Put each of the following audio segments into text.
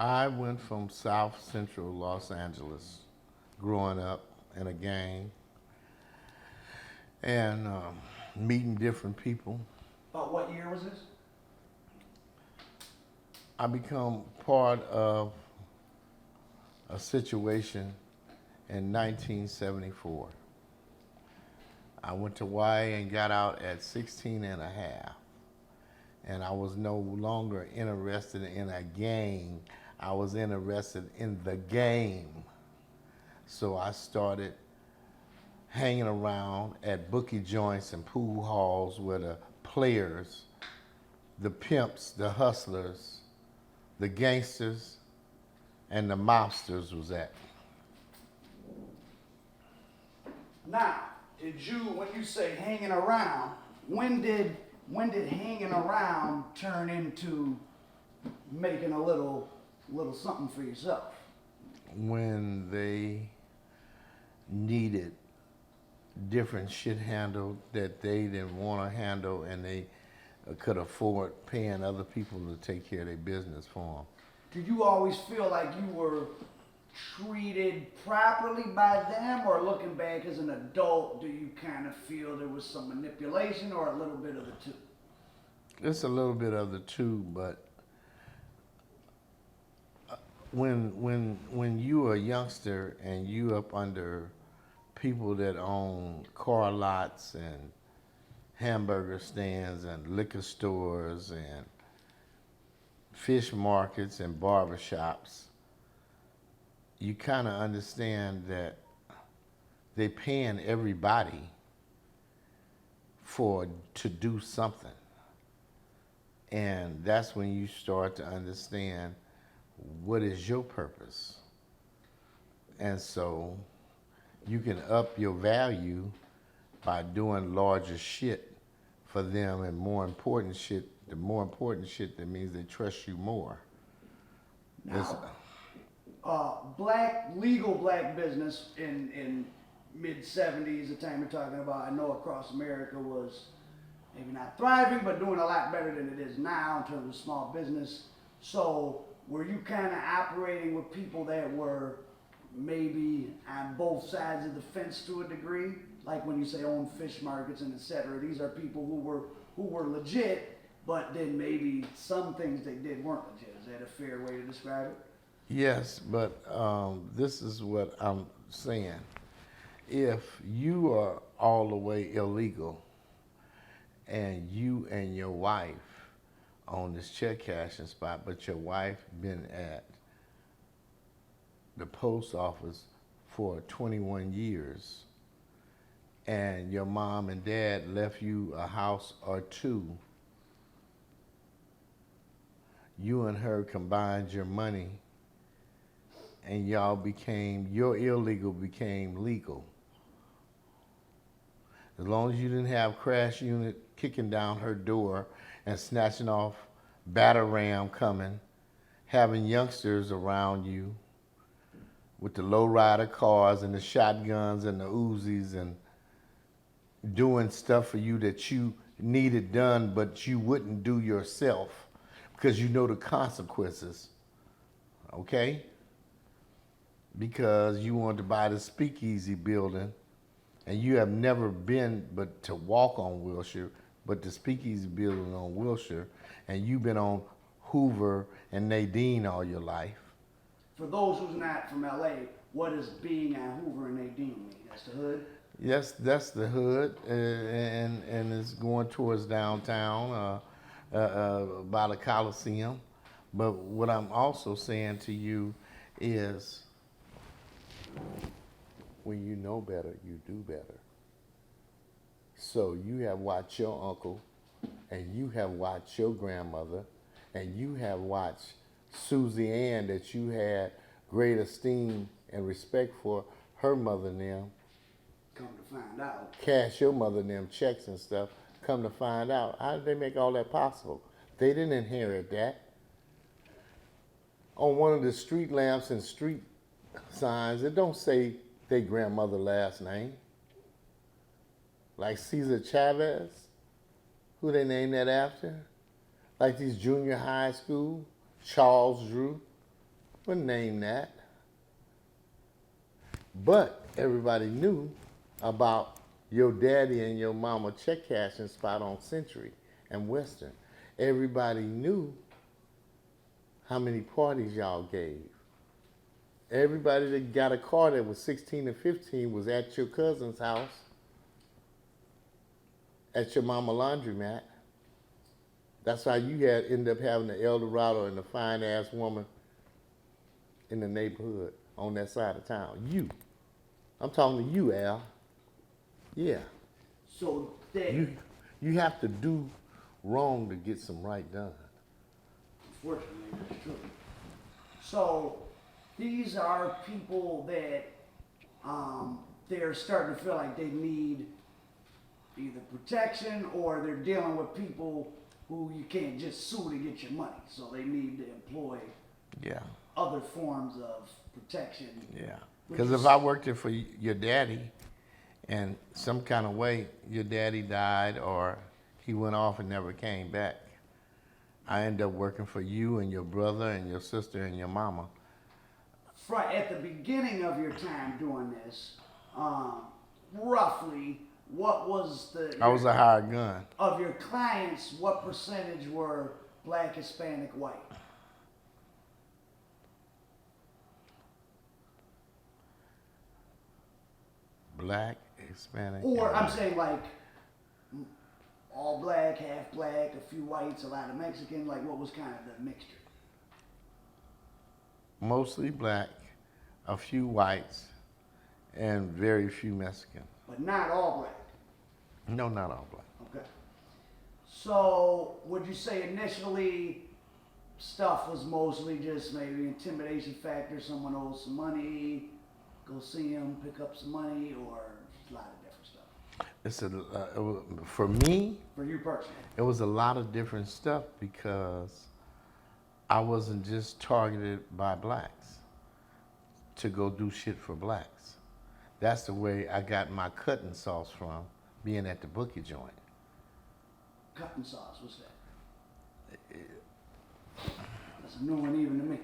I went from South Central Los Angeles, growing up in a gang and meeting different people. About what year was this? I become part of a situation in 1974. I went to Y and got out at 16 and a half. And I was no longer interested in a gang. I was interested in the game. So I started hanging around at bookie joints and pool halls where the players, the pimps, the hustlers, the gangsters, and the mobsters was at. Now, did you, when you say hanging around, when did hanging around turn into making a little something for yourself? When they needed different shit handled that they didn't want to handle, and they could afford paying other people to take care of their business for them. Did you always feel like you were treated properly by them, or looking back as an adult, do you kind of feel there was some manipulation, or a little bit of the two? It's a little bit of the two, but when you are a youngster and you up under people that own car lots and hamburger stands and liquor stores and fish markets and barbershops, you kind of understand that they paying everybody to do something. And that's when you start to understand what is your purpose. And so you can up your value by doing larger shit for them, and more important shit. The more important shit, that means they trust you more. Now, legal black business in mid 70s, the time you're talking about, I know across America was maybe not thriving, but doing a lot better than it is now in terms of small business. So were you kind of operating with people that were maybe on both sides of the fence to a degree? Like when you say own fish markets and et cetera, these are people who were legit, but then maybe some things they did weren't legit. Is that a fair way to describe it? Yes, but this is what I'm saying. If you are all the way illegal and you and your wife on this check cashing spot, but your wife been at the post office for 21 years, and your mom and dad left you a house or two, you and her combined your money and y'all became, your illegal became legal. As long as you didn't have crash unit kicking down her door and snatching off batter ram coming, having youngsters around you with the lowrider cars and the shotguns and the Uzis and doing stuff for you that you needed done but you wouldn't do yourself because you know the consequences, okay? Because you wanted to buy the speakeasy building and you have never been but to walk on Wilshire, but the speakeasy building on Wilshire, and you've been on Hoover and Nadine all your life. For those who's not from LA, what does being on Hoover and Nadine mean? That's the hood? Yes, that's the hood, and it's going towards downtown by the Coliseum. But what I'm also saying to you is, when you know better, you do better. So you have watched your uncle, and you have watched your grandmother, and you have watched Susie Ann, that you had great esteem and respect for, her mother and them. Come to find out. Cash your mother and them checks and stuff. Come to find out, how did they make all that possible? They didn't inherit that. On one of the street lamps and street signs, it don't say their grandmother last name. Like Cesar Chavez, who they named that after. Like these junior high school, Charles Drew, Wouldn't name that. But everybody knew about your daddy and your mama check cashing spot on Century and Western. Everybody knew how many parties y'all gave. Everybody that got a car that was 16 and 15 was at your cousin's house, at your mama laundromat. That's how you ended up having the Eldorado and the fine ass woman in the neighborhood on that side of town. You. I'm talking to you, Al. Yeah. So that, You have to do wrong to get some right done. unfortunately, that's true. So these are people that they're starting to feel like they need either protection or they're dealing with people who you can't just sue to get your money. So they need to employ Yeah. other forms of protection. Yeah. Because if I worked it for your daddy and some kind of way your daddy died or he went off and never came back, I end up working for you and your brother and your sister and your mama. At the beginning of your time doing this, roughly, what was I was a hired gun. of your clients, what percentage were black, Hispanic, white? Black, Hispanic. Or and I'm white. saying like all black, half black, a few whites, a lot of Mexican. Like what was kind of the mixture? Mostly black, a few whites, and very few Mexican. But not all black. No, not all black. Okay. So would you say initially stuff was mostly just maybe intimidation factor, someone owes some money, go see him, pick up some money, or a lot of different stuff? For me, For you personally? it was a lot of different stuff because I wasn't just targeted by blacks to go do shit for blacks. That's the way I got my cutting sauce from, being at the bookie joint. Cutting sauce, what's that? That's a new one even to me.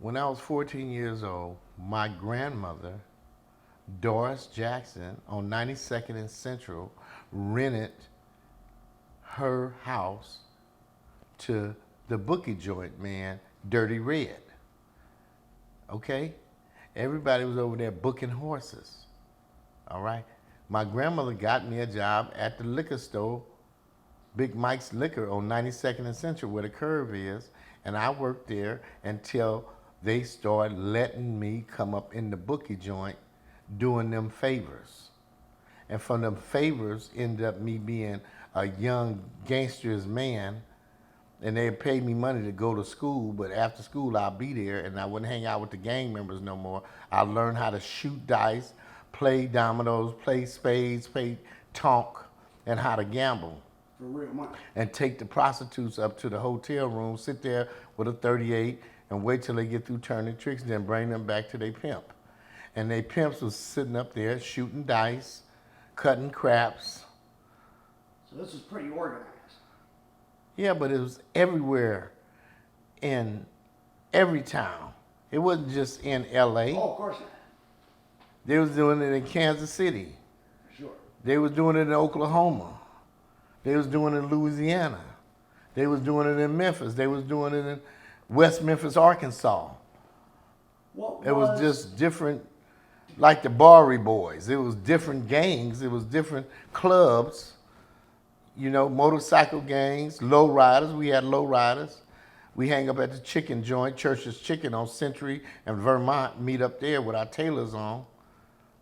When I was 14 years old, my grandmother, Doris Jackson, on 92nd and Central, rented her house to the bookie joint man, Dirty Red. Okay? Everybody was over there booking horses. All right? My grandmother got me a job at the liquor store, Big Mike's Liquor on 92nd and Central, where the curve is, and I worked there until they started letting me come up in the bookie joint doing them favors. And from them favors ended up me being a young gangster's man, and they paid me money to go to school, but after school I'll be there and I wouldn't hang out with the gang members no more. I learned how to shoot dice, play dominoes, play spades, play tonk, and how to gamble. For real money. And take the prostitutes up to the hotel room, sit there with a 38 and wait till they get through turning tricks, and then bring them back to their pimp. And they pimps was sitting up there shooting dice, cutting craps. So this was pretty organized. Yeah, but it was everywhere in every town. It wasn't just in LA. Oh, of course not. They was doing it in Kansas City. For sure. They was doing it in Oklahoma. They was doing it in Louisiana. They was doing it in Memphis. They was doing it in West Memphis, Arkansas. It was just different, like the Bowery Boys. It was different gangs. It was different clubs. You know, motorcycle gangs, low riders. We had low riders. We hang up at the chicken joint, Church's Chicken on Century and Vermont, meet up there with our tailors on.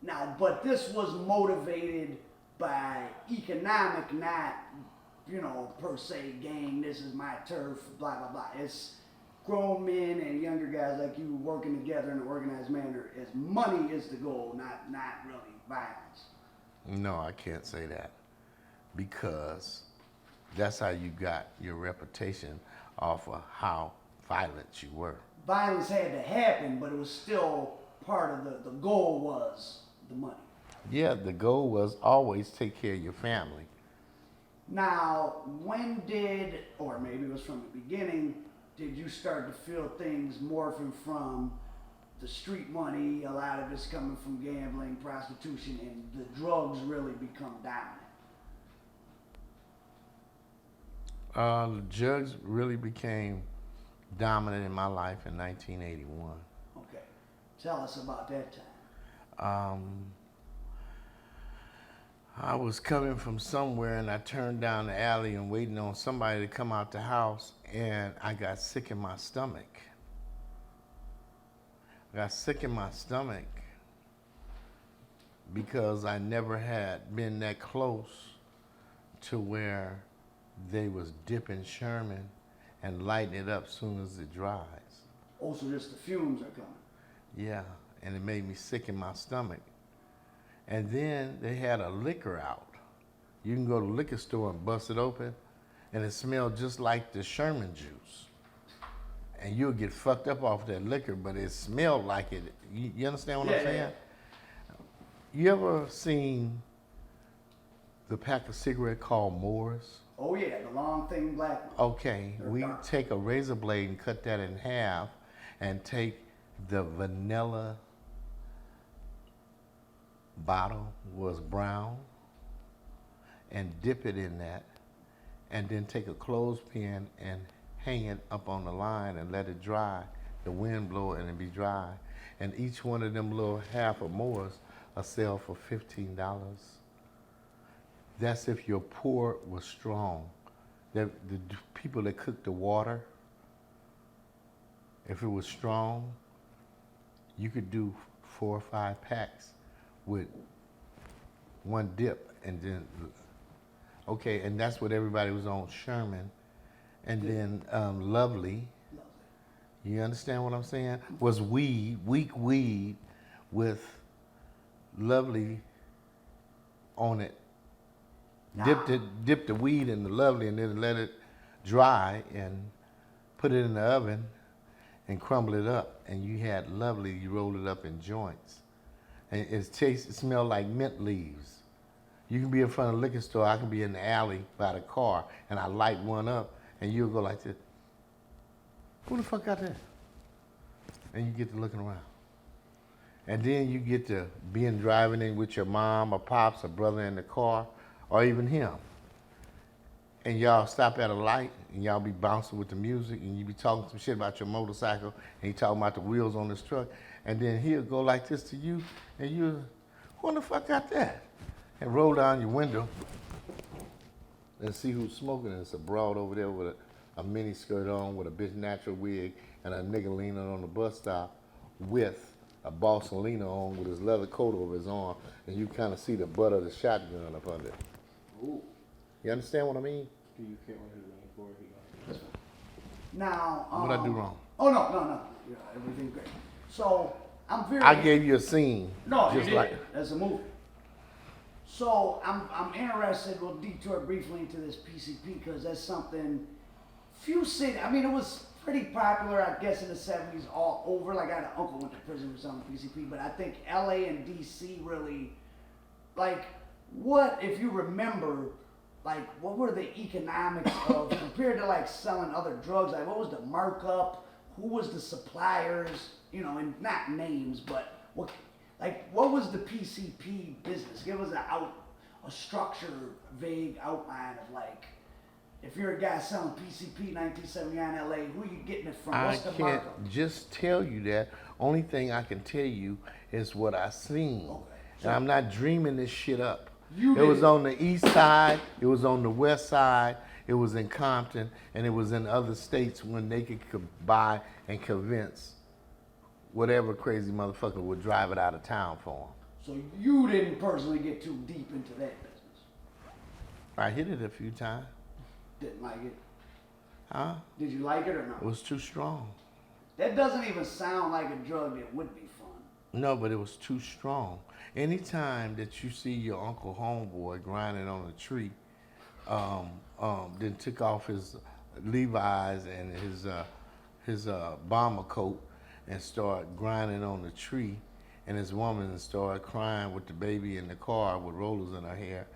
Now, but this was motivated by economic, not, per se gang, this is my turf, blah, blah, blah. It's grown men and younger guys like you working together in an organized manner as money is the goal, not really violence. No, I can't say that, because that's how you got your reputation off of how violent you were. Violence had to happen, but it was still part of the goal was the money. Yeah, the goal was always take care of your family. Now, when did, or maybe it was from the beginning, did you start to feel things morphing from the street money, a lot of it's coming from gambling, prostitution, and the drugs really become dominant? The drugs really became dominant in my life in 1981. Okay. Tell us about that time. I was coming from somewhere and I turned down the alley and waiting on somebody to come out the house, and I got sick in my stomach. I got sick in my stomach because I never had been that close to where they was dipping Sherman and lighting it up soon as it dries. Also, just the fumes are coming. Yeah, and it made me sick in my stomach. And then they had a liquor out. You can go to the liquor store and bust it open, and it smelled just like the Sherman juice. And you'll get fucked up off that liquor, but it smelled like it. You understand what I'm saying? Yeah. You ever seen the pack of cigarette called Moors? Oh yeah, the long thin black one. Okay, They're we dark. take a razor blade and cut that in half and take the vanilla bottle was brown and dip it in that, and then take a clothespin and hang it up on the line and let it dry. The wind blow it and it be dry. And each one of them little half or mores will sell for $15. That's if your pour was strong. The people that cook the water, if it was strong, you could do 4 or 5 packs with one dip, and then, okay, and that's what everybody was on, Sherman. And then Lovely, you understand what I'm saying? Was weed, weak weed with Lovely on it. Dip the weed in the Lovely and then let it dry and put it in the oven and crumble it up. And you had Lovely, you rolled it up in joints. And it smelled like mint leaves. You can be in front of a liquor store, I can be in the alley by the car, and I light one up, and you'll go like this. Who the fuck got that? And you get to looking around. And then you get to being driving in with your mom or pops or brother in the car, or even him. And y'all stop at a light, and y'all be bouncing with the music, and you be talking some shit about your motorcycle, and you talking about the wheels on this truck, and then he'll go like this to you, and you, who the fuck got that? And roll down your window and see who's smoking. And it's a broad over there with a mini skirt on with a bitch natural wig and a nigga leaning on the bus stop with a Borsalino on with his leather coat over his arm, and you kind of see the butt of the shotgun up under it. Ooh. You understand what I mean? Do you care what his name for? He got Now, What'd I do wrong? Oh no. Yeah, everything's great. So I'm very. I gave you a scene. No, you just did. like That's a movie. So I'm interested. We'll detour briefly into this PCP because that's something few cities. I mean, it was pretty popular, I guess, in the '70s all over. Like I had an uncle went to prison for selling PCP, but I think LA and DC really, like, what if you remember, like, what were the economics of compared to like selling other drugs? Like, what was the markup? Who was the suppliers? You know, and not names, but what was the PCP business? Give us a structure, vague outline of like, if you're a guy selling PCP 1979 LA, who are you getting it from? I What's the can't markup? just tell you that. Only thing I can tell you is what I seen. Okay. And I'm not dreaming this shit up. You It was did. on the east side, it was on the west side, it was in Compton, and it was in other states when they could buy and convince whatever crazy motherfucker would drive it out of town for them. So you didn't personally get too deep into that business. I hit it a few times. Didn't like it. Huh? Did you like it or It not? was too strong. That doesn't even sound like a drug that would be fun. No, but it was too strong. Anytime that you see your uncle homeboy grinding on a tree, then took off his Levi's and his bomber coat and started grinding on the tree, and his woman started crying with the baby in the car with rollers in her hair,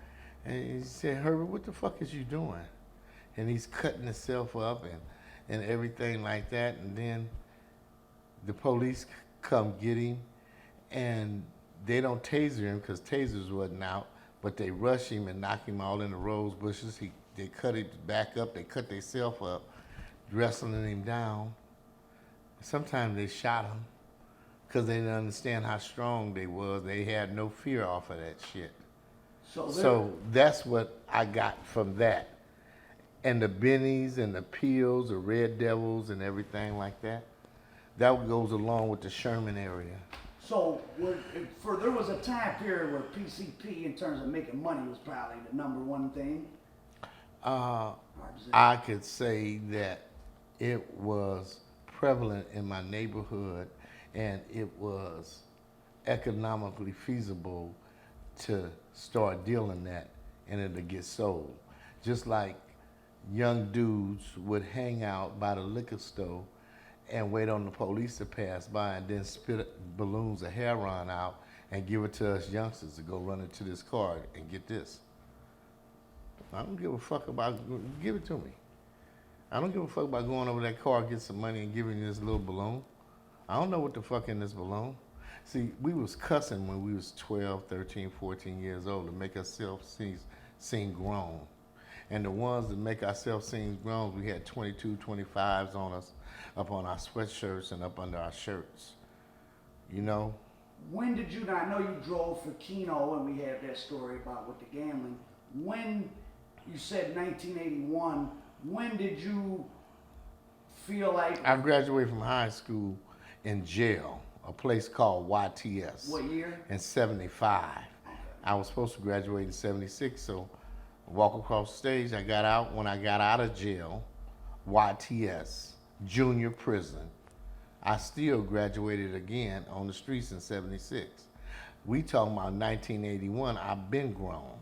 and he said, "Herbert, what the fuck is you doing?" And he's cutting himself up and everything like that. And then the police come get him, and they don't taser him because tasers wasn't out, but they rush him and knock him all in the rose bushes. They cut it back up, they cut themselves up, wrestling him down. Sometimes they shot him because they didn't understand how strong they was. They had no fear off of that shit. So that's what I got from that. And the bennies and the peels, the red devils and everything like that, that goes along with the Sherman area. So there was a time period where PCP, in terms of making money, was probably the number one thing. I could say that it was prevalent in my neighborhood, and it was economically feasible to start dealing that and it to get sold. Just like young dudes would hang out by the liquor store and wait on the police to pass by and then spit balloons of heroin out and give it to us youngsters to go run into this car and get this. I don't give a fuck about, give it to me. I don't give a fuck about going over that car, get some money and giving you this little balloon. I don't know what the fuck in this balloon. See, we was cussing when we was 12, 13, 14 years old to make ourselves seem grown. And the ones that make ourselves seem grown, we had 22, 25s on us, up on our sweatshirts and up under our shirts. You know? When did you, now I know you drove for Keno and we had that story about with the gambling. When, you said 1981, when did you feel like... I graduated from high school in jail, a place called YTS. What year? In 75. I was supposed to graduate in 76, so walk across the stage. I got out. When I got out of jail, YTS, junior prison, I still graduated again on the streets in 76. We talking about 1981, I've been grown.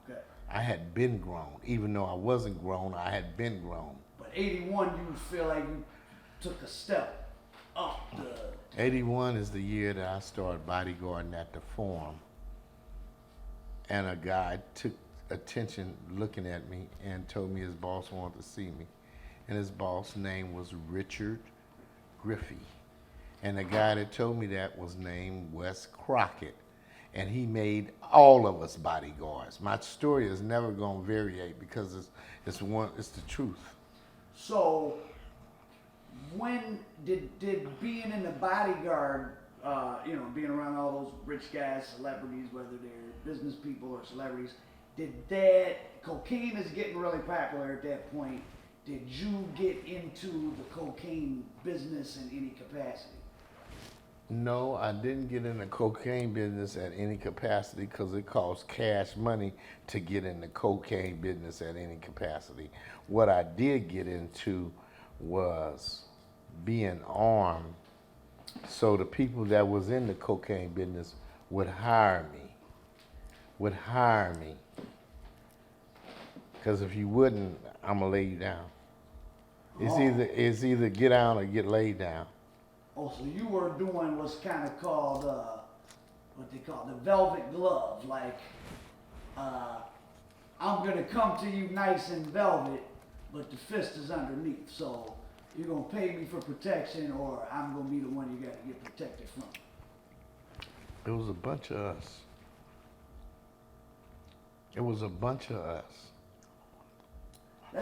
Okay. I had been grown. Even though I wasn't grown, I had been grown. But 81, you feel like you took a step up. 81 is the year that I started bodyguarding at the Forum. And a guy took attention looking at me and told me his boss wanted to see me. And his boss' name was Richard Griffey. And the guy that told me that was named Wes Crockett. And he made all of us bodyguards. My story is never gonna variate because it's the truth. So, when did being in the bodyguard, being around all those rich guys, celebrities, whether they're business people or celebrities, did that, cocaine is getting really popular at that point, did you get into the cocaine business in any capacity? No, I didn't get in the cocaine business at any capacity because it costs cash money to get in the cocaine business at any capacity. What I did get into was being armed, so the people that was in the cocaine business would hire me. Because if you wouldn't, I'm gonna lay you down. It's either get down or get laid down. Oh, so you were doing what's kind of called, what they call the velvet glove, like, I'm gonna come to you nice and velvet, but the fist is underneath, so you're gonna pay me for protection or I'm gonna be the one you gotta get protected from. It was a bunch of us. It was a bunch of us.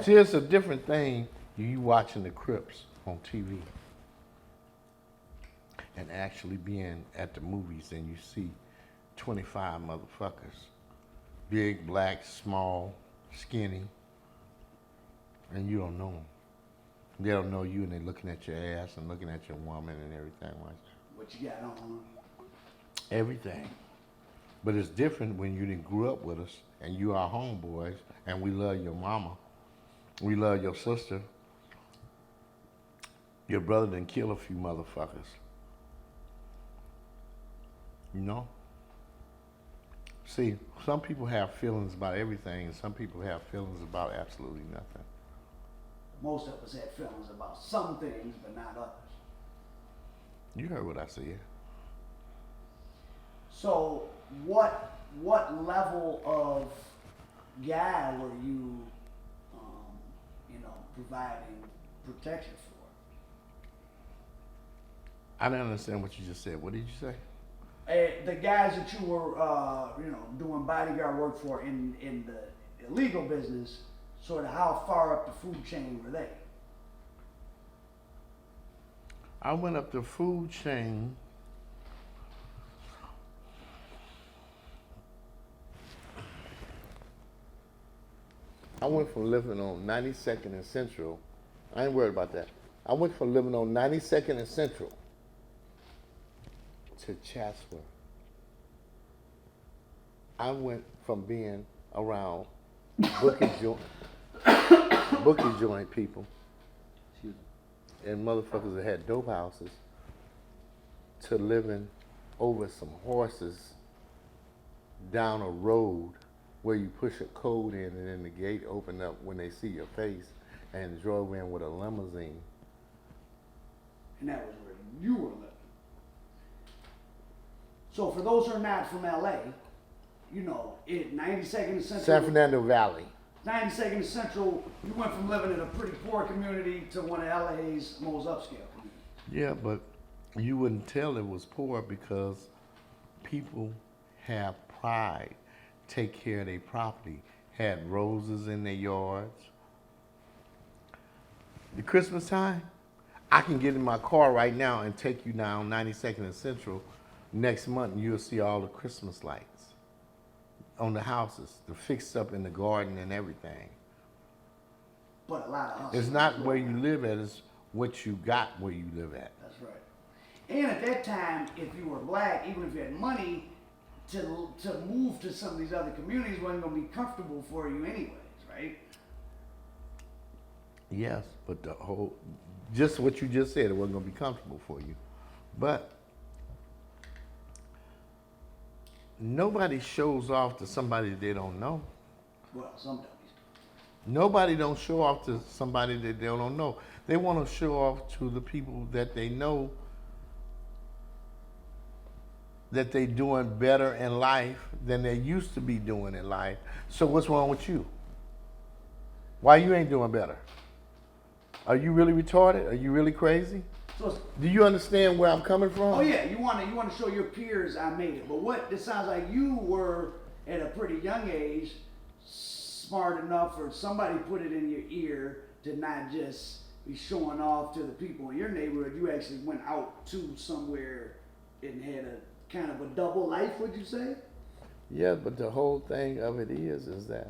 See, it's a different thing, you watching the Crips on TV and actually being at the movies and you see 25 motherfuckers. Big, black, small, skinny, and you don't know them. They don't know you and they're looking at your ass and looking at your woman and everything like that. What you got on? Everything. But it's different when you didn't grew up with us and you are homeboys and we love your mama. We love your sister. Your brother done kill a few motherfuckers. You know? See, some people have feelings about everything and some people have feelings about absolutely nothing. Most of us had feelings about some things, but not others. You heard what I said. So, what level of guy were you, providing protect you for. I didn't understand what you just said. What did you say? The guys that you were, doing bodyguard work for in the illegal business, sort of how far up the food chain were they? I went up the food chain. I went from living on 92nd and Central. I ain't worried about that. I went from living on 92nd and Central to Chatsworth. I went from being around bookie joint people Excuse me. and motherfuckers that had dope houses to living over some horses down a road where you push a code in and then the gate open up when they see your face, and drove in with a limousine. And that was where you were living. So for those who are not from LA, 92nd and Central. San Fernando Valley. 92nd and Central, you went from living in a pretty poor community to one of LA's most upscale communities. Yeah, but you wouldn't tell it was poor because people have pride, take care of their property, had roses in their yards. The Christmas time, I can get in my car right now and take you down 92nd and Central. Next month, and you'll see all the Christmas lights on the houses, the fixed up in the garden and everything. But a lot of us. It's not where you live at, it's what you got where you live at. That's right. And at that time, if you were black, even if you had money, to move to some of these other communities wasn't going to be comfortable for you anyways, right? Yes, but just what you just said, it wasn't going to be comfortable for you. But nobody shows off to somebody they don't know. Well, some dummies. Nobody don't show off to somebody that they don't know. They want to show off to the people that they know that they doing better in life than they used to be doing in life. So what's wrong with you? Why you ain't doing better? Are you really retarded? Are you really crazy? So Do you understand where I'm coming from? oh yeah, you want to show your peers I made it. But it sounds like you were at a pretty young age smart enough, or somebody put it in your ear to not just be showing off to the people in your neighborhood. You actually went out to somewhere and had a kind of a double life, would you say? Yeah, but the whole thing of it is that,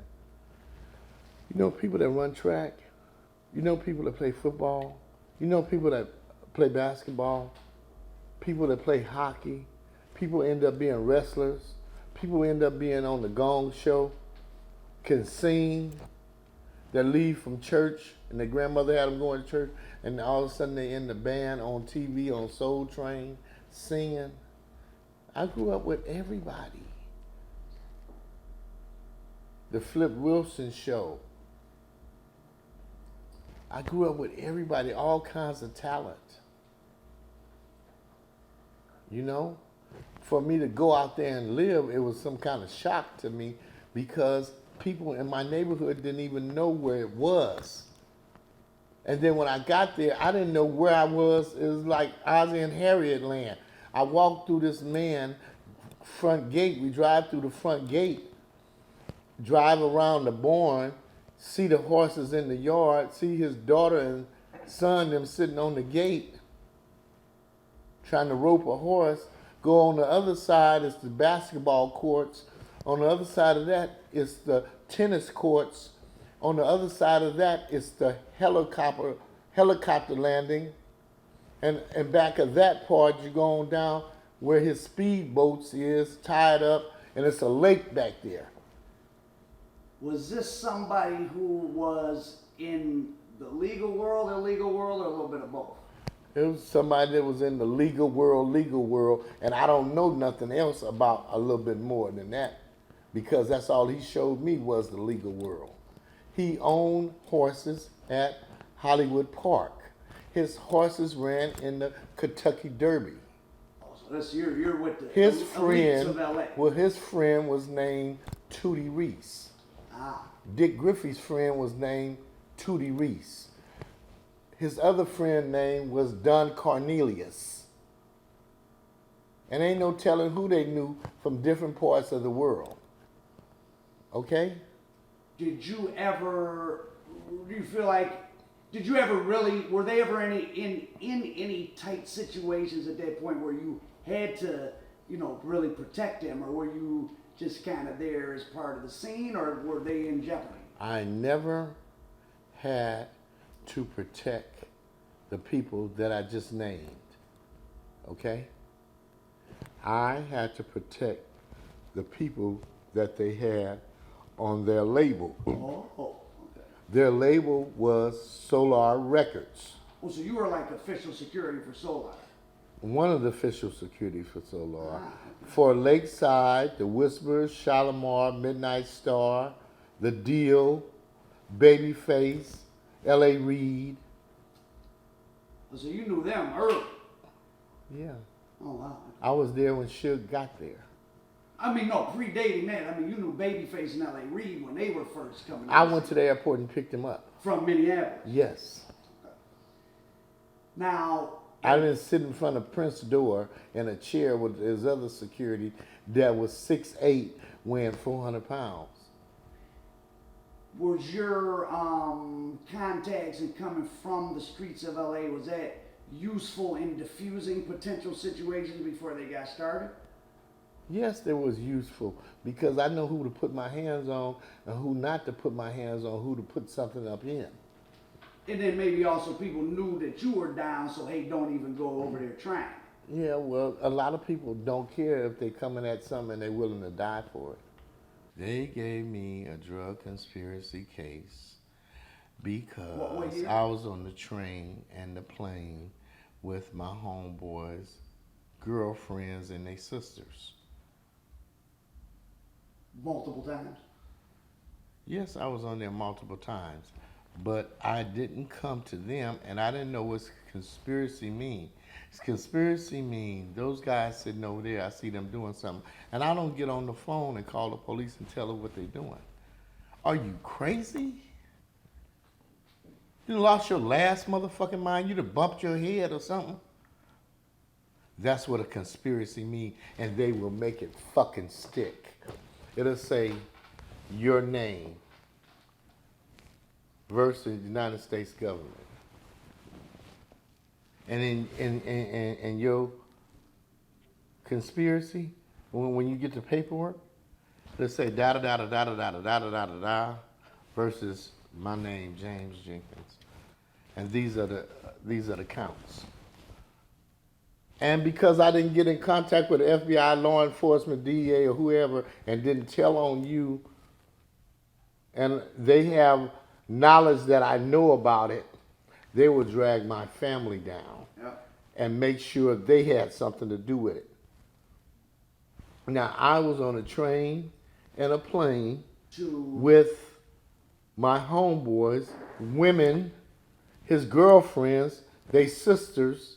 people that run track, people that play football, people that play basketball, people that play hockey, people end up being wrestlers, people end up being on the Gong Show, can sing, that leave from church and their grandmother had them going to church, and all of a sudden they in the band on TV, on Soul Train, singing. I grew up with everybody. The Flip Wilson Show. I grew up with everybody, all kinds of talent. For me to go out there and live, it was some kind of shock to me because people in my neighborhood didn't even know where it was. And then when I got there, I didn't know where I was. It was like I was in Harriet land. I walked through this man front gate. We drive through the front gate, drive around the barn, see the horses in the yard, see his daughter and son them sitting on the gate trying to rope a horse. Go on the other side is the basketball courts. On the other side of that is the tennis courts. On the other side of that is the helicopter landing. And back of that part, you go on down where his speedboats is tied up, and it's a lake back there. Was this somebody who was in the legal world, illegal world, or a little bit of both? It was somebody that was in the legal world, and I don't know nothing else about a little bit more than that, because that's all he showed me was the legal world. He owned horses at Hollywood Park. His horses ran in the Kentucky Derby. Oh, so this you're with the His elites of LA. his friend was named Tootie Reese. Ah, Dick Griffey's friend was named Tootie Reese. his other friend name was Don Cornelius. And ain't no telling who they knew from different parts of the world. Okay? Did you ever, do you feel like, did you ever really, were they ever in any tight situations at that point where you had to, you know, really protect them, or were you just kind of there as part of the scene, or were they in jeopardy? I never had to protect the people that I just named. Okay? I had to protect the people that they had on their label. Oh, okay. Their label was Solaar Records. Well, so you were like official security for Solaar. One of the official security for Solaar. For Lakeside, the Whisperers, Shalimar, Midnight Star, The Deal, Babyface, L.A. Reid. So you knew them early. Yeah. Oh, wow. I was there when Suge got there. I mean, no, predating that. I mean, you knew Babyface and L.A. Reid when they were first coming I out. went to the airport and picked him up. From Minneapolis. Yes. Now, I didn't sit in front of Prince's door in a chair with his other security that was 6'8", weighing 400 pounds. was your contacts and coming from the streets of LA, was that useful in diffusing potential situations before they got started? Yes, it was useful because I know who to put my hands on and who not to put my hands on, who to put something up in. And then maybe also people knew that you were down, so hey, don't even go over there trying. Yeah, well, a lot of people don't care if they're coming at something and they're willing to die for it. They gave me a drug conspiracy case because What year? I was on the train and the plane with my homeboys, girlfriends, and their sisters. Multiple times. Yes, I was on there multiple times, but I didn't come to them, and I didn't know what conspiracy mean. Conspiracy mean those guys sitting over there, I see them doing something, and I don't get on the phone and call the police and tell them what they're doing. Are you crazy? You lost your last motherfucking mind? You done bumped your head or something? That's what a conspiracy mean, and they will make it fucking stick. It'll say your name versus the United States government. And in your conspiracy, when you get the paperwork, let's say da da da da da da da da da da da da versus my name, James Jenkins, and these are the counts. And because I didn't get in contact with the FBI, law enforcement, DEA, or whoever, and didn't tell on you, and they have knowledge that I know about it, they will drag my family down and make sure they had something to do with it. Now, I was on a train and a plane with my homeboys, women, his girlfriends, they sisters.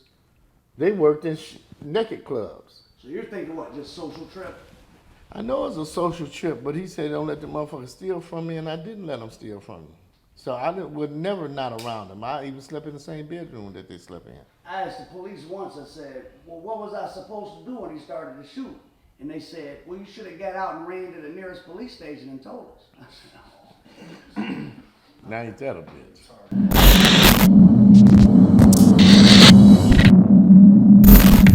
They worked in naked clubs. So you're thinking what, just social trip? I know it was a social trip, but he said don't let the motherfucker steal from me, and I didn't let him steal from me. So I would never not around them. I even slept in the same bedroom that they slept in. I asked the police once, I said, well, what was I supposed to do when he started to shoot? And they said, well, you should have got out and ran to the nearest police station and told us. I said, oh. Now ain't that a bitch?